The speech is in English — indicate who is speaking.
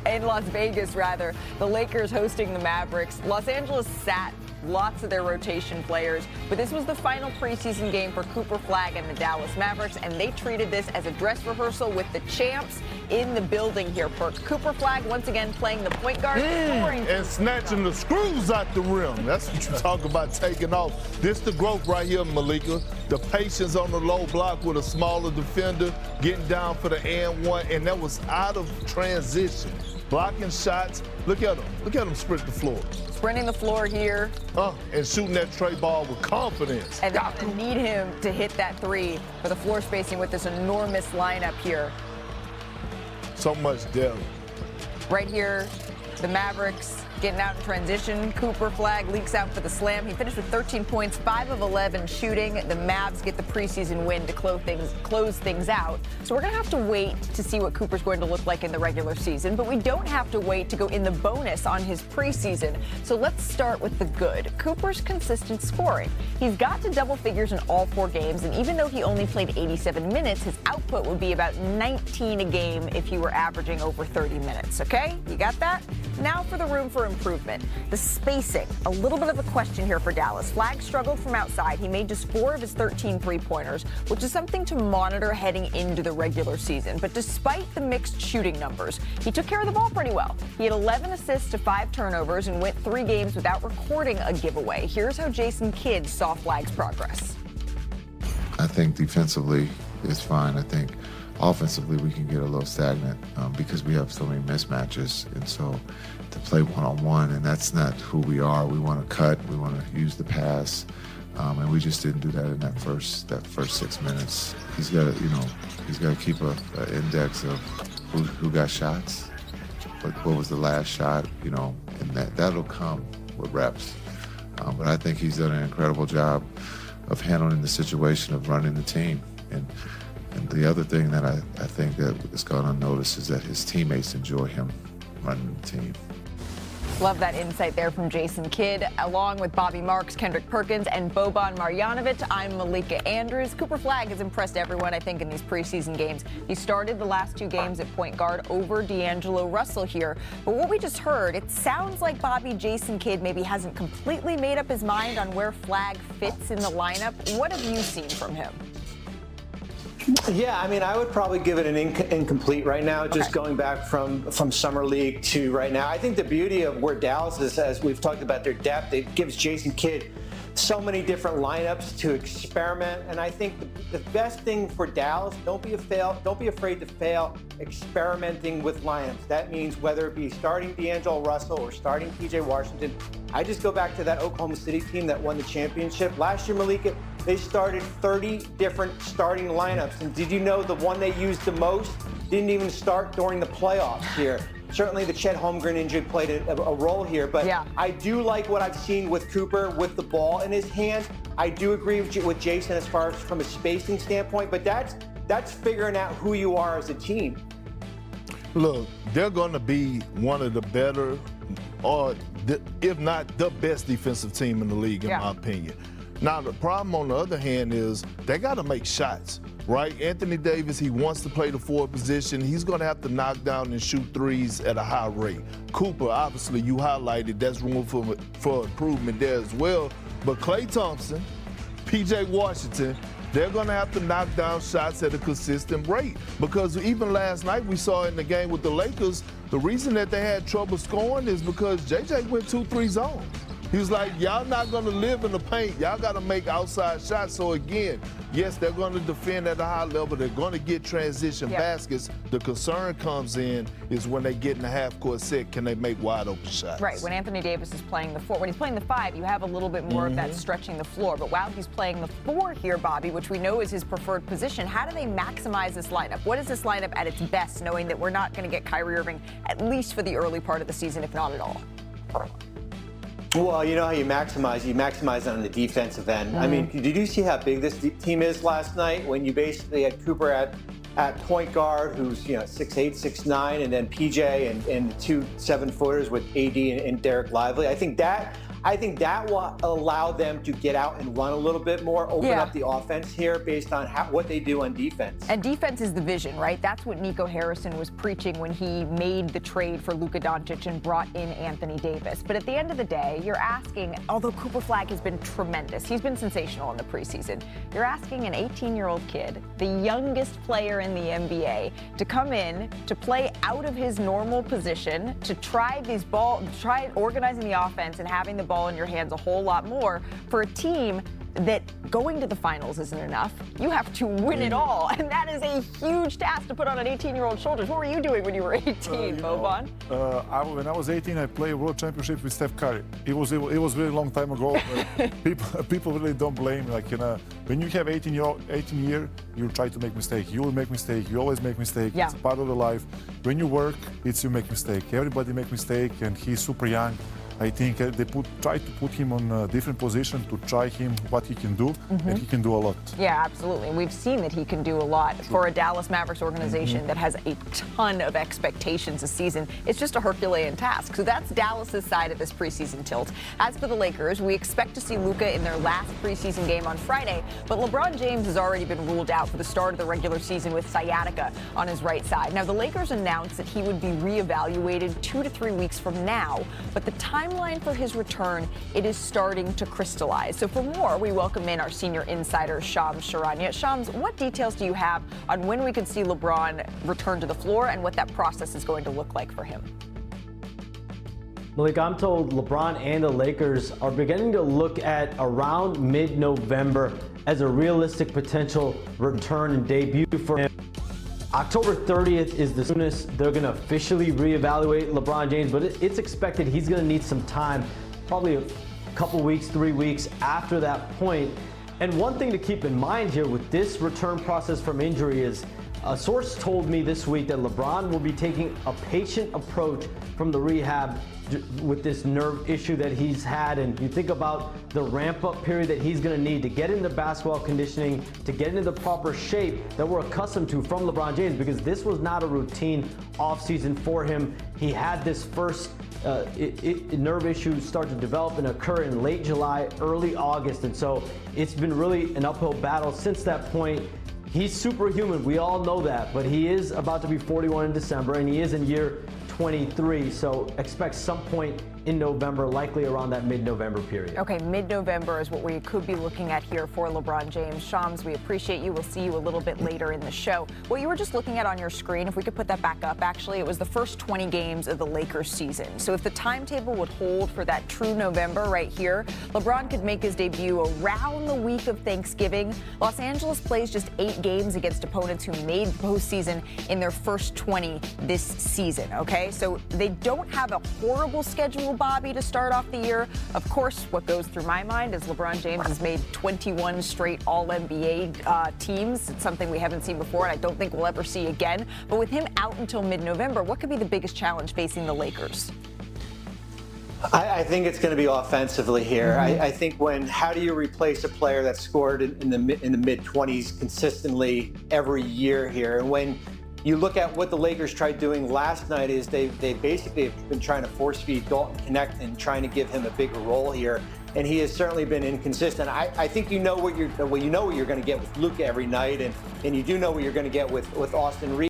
Speaker 1: in Las Vegas, rather. The Lakers hosting the Mavericks. Los Angeles sat lots of their rotation players, but this was the final preseason game for Cooper Flagg and the Dallas Mavericks, and they treated this as a dress rehearsal with the champs in the building here. Cooper Flagg once again playing the point guard,
Speaker 2: and snatching the screws out the rim. That's what you talk about taking off. This the growth right here, Malika. The patience on the low block with a smaller defender, getting down for the and one, and that was out of transition. Blocking shots. Look at him. Look at him sprint the floor.
Speaker 1: Sprinting the floor here.
Speaker 2: And shooting that tray ball with confidence.
Speaker 1: And they need him to hit that three for the floor spacing with this enormous lineup here.
Speaker 2: So much depth.
Speaker 1: Right here, the Mavericks getting out in transition. Cooper Flagg leaks out for the slam. He finished with 13 points, 5 of 11 shooting. The Mavs get the preseason win to close things out. So we're going to have to wait to see what Cooper's going to look like in the regular season, but we don't have to wait to go in the bonus on his preseason. So let's start with the good. Cooper's consistent scoring. He's got to double figures in all 4 games, and even though he only played 87 minutes, his output would be about 19 a game if he were averaging over 30 minutes, okay? You got that? Now for the room for improvement. The spacing, a little bit of a question here for Dallas. Flagg struggled from outside. He made just 4 of his 13 three-pointers, which is something to monitor heading into the regular season. But despite the mixed shooting numbers, he took care of the ball pretty well. He had 11 assists to 5 turnovers and went 3 games without recording a giveaway. Here's how Jason Kidd saw Flagg's progress.
Speaker 3: I think defensively it's fine. I think offensively we can get a little stagnant because we have so many mismatches, and so to play one-on-one, and that's not who we are. We want to cut, we want to use the pass, and we just didn't do that in that first 6 minutes. He's got to keep an index of who got shots, what was the last shot, and that'll come with reps. But I think he's done an incredible job of handling the situation, of running the team. And the other thing that I think that is gone unnoticed is that his teammates enjoy him running the team.
Speaker 1: Love that insight there from Jason Kidd. Along with Bobby Marks, Kendrick Perkins, and Boban Marjanovic, I'm Malika Andrews. Cooper Flagg has impressed everyone, I think, in these preseason games. He started the last 2 games at point guard over D'Angelo Russell here. But what we just heard, it sounds like Jason Kidd maybe hasn't completely made up his mind on where Flagg fits in the lineup. What have you seen from him?
Speaker 4: Yeah, I mean, I would probably give it an incomplete right now, just going back from Summer League to right now. I think the beauty of where Dallas is, as we've talked about their depth, it gives Jason Kidd so many different lineups to experiment. And I think the best thing for Dallas, don't be afraid to fail experimenting with lineups. That means whether it be starting D'Angelo Russell or starting PJ Washington. I just go back to that Oklahoma City team that won the championship. Last year, Malika, they started 30 different starting lineups. And did you know the one they used the most didn't even start during the playoffs here? Certainly the Chet Holmgren injury played a role here, but yeah. I do like what I've seen with Cooper with the ball in his hands. I do agree with Jason as far as from a spacing standpoint, but that's figuring out who you are as a team.
Speaker 2: Look, they're going to be one of the better, or if not the best defensive team in the league, in my opinion. Now, the problem on the other hand is they got to make shots, right? Anthony Davis, he wants to play the forward position. He's going to have to knock down and shoot threes at a high rate. Cooper, obviously, you highlighted that's room for improvement there as well. But Klay Thompson, PJ Washington, they're going to have to knock down shots at a consistent rate. Because even last night we saw in the game with the Lakers, the reason that they had trouble scoring is because JJ went 2-3 zone. He was like, y'all not going to live in the paint. Y'all got to make outside shots. So, again, yes, they're going to defend at a high level. They're going to get transition baskets. The concern comes in is when they get in the half-court set, can they make wide-open shots? Right.
Speaker 1: When Anthony Davis is playing the 4, when he's playing the 5, you have a little bit more of that stretching the floor. But while he's playing the 4 here, Bobby, which we know is his preferred position, how do they maximize this lineup? What is this lineup at its best, knowing that we're not going to get Kyrie Irving at least for the early part of the season, if not at all?
Speaker 4: Well, you know how you maximize it on the defensive end. I mean, did you see how big this team is last night when you basically had Cooper at at point guard, who's 6'8", 6'9", and then PJ and the 2 7-footers with AD and Derek Lively. I think that will allow them to get out and run a little bit more, open up the offense here based on what they do on defense.
Speaker 1: And defense is the vision, right? That's what Nico Harrison was preaching when he made the trade for Luka Doncic and brought in Anthony Davis. But at the end of the day, you're asking, although Cooper Flagg has been tremendous, he's been sensational in the preseason, you're asking an 18-year-old kid, the youngest player in the NBA, to come in, to play out of his normal position, to try organizing the offense and having the ball in your hands a whole lot more for a team that going to the finals isn't enough. You have to win it all, and that is a huge task to put on an 18-year-old's shoulders. What were you doing when you were 18, Boban?
Speaker 5: When I was 18, I played World Championship with Steph Curry. It was really long time ago. People really don't blame. When you have 18 year, you try to make mistake. You will make mistake. You always make mistake.
Speaker 1: Yeah.
Speaker 5: It's a part of the life. When you work, it's you make mistake. Everybody make mistake, and he's super young. I think they try to put him on a different position to try him what he can do, and he can do a lot.
Speaker 1: Yeah, absolutely. And we've seen that he can do a lot for a Dallas Mavericks organization that has a ton of expectations this season. It's just a Herculean task. So that's Dallas's side of this preseason tilt. As for the Lakers, we expect to see Luka in their last preseason game on Friday, but LeBron James has already been ruled out for the start of the regular season with sciatica on his right side. Now, the Lakers announced that he would be reevaluated 2 to 3 weeks from now, but the timeline for his return, it is starting to crystallize. So for more, we welcome in our senior insider, Shams Charania. Shams, what details do you have on when we could see LeBron return to the floor and what that process is going to look like for him?
Speaker 6: Malik, I'm told LeBron and the Lakers are beginning to look at around mid-November as a realistic potential return and debut for him. October 30th is the soonest they're going to officially reevaluate LeBron James, but it's expected he's going to need some time, probably a couple weeks, 3 weeks after that point. And one thing to keep in mind here with this return process from injury is a source told me this week that LeBron will be taking a patient approach from the rehab with this nerve issue that he's had. And you think about the ramp-up period that he's going to need to get into basketball conditioning, to get into the proper shape that we're accustomed to from LeBron James, because this was not a routine offseason for him. He had this first nerve issue start to develop and occur in late July, early August. And so it's been really an uphill battle since that point. He's superhuman, we all know that, but he is about to be 41 in December, and he is in year 23, so expect some point in November, likely around that mid-November period.
Speaker 1: Okay, mid-November is what we could be looking at here for LeBron James. Shams, we appreciate you. We'll see you a little bit later in the show. What you were just looking at on your screen, if we could put that back up, actually, it was the first 20 games of the Lakers season. So if the timetable would hold for that true November right here, LeBron could make his debut around the week of Thanksgiving. Los Angeles plays just 8 games against opponents who made the postseason in their first 20 this season, okay? So they don't have a horrible schedule, Bobby, to start off the year. Of course, what goes through my mind is LeBron James has made 21 straight All-NBA teams. It's something we haven't seen before, and I don't think we'll ever see again. But with him out until mid-November, what could be the biggest challenge facing the Lakers?
Speaker 4: I think it's going to be offensively here. I think how do you replace a player that scored in the mid-20s consistently every year here? And when you look at what the Lakers tried doing last night is they basically have been trying to force feed Dalton Connect and trying to give him a bigger role here, and he has certainly been inconsistent. I think you know what you're going to get with Luka every night, and you do know what you're going to get with Austin Reeves.